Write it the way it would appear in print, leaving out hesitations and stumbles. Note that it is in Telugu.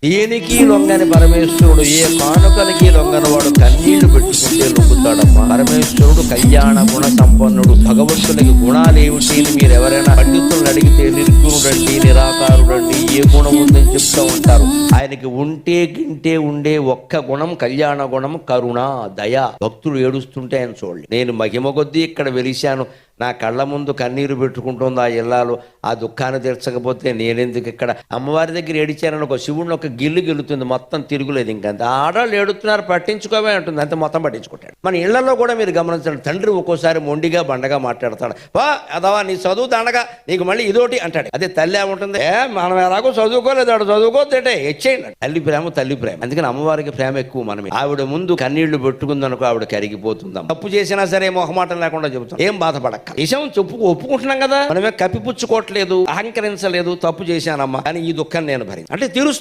దేనికి లొంగని పరమేశ్వరుడు, ఏ కానుకలకి లొంగని వాడు కన్నీళ్లు పెట్టుకుంటే లొంగుతాడమ్మా. పరమేశ్వరుడు కళ్యాణ గుణ సంపన్నుడు. భగవంతునికి గుణాలు ఏమిటి అని మీరు ఎవరైనా పండితులను అడిగితే నిర్గుణుడండి, నిరాకారుడండి, ఏ గుణం ఉందని చెప్తూ ఉంటారు. ఆయనకి ఉంటే గింటే ఉండే ఒక్క గుణం కళ్యాణ గుణం, కరుణ, దయ. భక్తులు ఏడుస్తుంటే ఆయన చూడండి. నేను మహిమ కొద్దీ ఇక్కడ వెలిశాను, నా కళ్ళ ముందు కన్నీరు పెట్టుకుంటుంది ఆ ఇల్లాలు. ఆ దుఃఖాన్ని తీర్చకపోతే నేనెందుకు ఇక్కడ? అమ్మవారి దగ్గర ఏడిచానని ఒక శివుడిని ఒక గిల్లు గెలుతుంది, మొత్తం తిరుగులేదు. ఇంకంత ఆడవాళ్ళు ఏడుతున్నారు, పట్టించుకోవే అంటుంది, అంతే, మొత్తం పట్టించుకుంటాడు. మన ఇళ్లలో కూడా మీరు గమనించండి, తండ్రి ఒక్కోసారి మొండిగా బండగా మాట్లాడతాడు. వా అదవా నీ చదువు దండగా, నీకు మళ్ళీ ఇదోటి అంటాడు. అదే తల్లి ఏముంటుంది, మనం ఎలాగో చదువుకోలేదు, ఆడు చదువుకోతే హెచ్చేయండి. తల్లి ప్రేమ తల్లి ప్రేమ. అందుకని అమ్మవారికి ప్రేమ ఎక్కువ. మనం ఆవిడ ముందు కన్నీళ్లు పెట్టుకుందనుకో ఆవిడ కరిగిపోతుందాం. తప్పు చేసినా సరే మొహమాటం లేకుండా చెబుతాం, ఏం బాధపడక్క. విషయం ఒప్పుకుంటున్నాం కదా, మనమే కప్పిపుచ్చుకోవట్లేదు, అహంకరించలేదు. తప్పు చేశానమ్మా కానీ ఈ దుఃఖం నేను భరించాను అంటే తీరుస్తాను.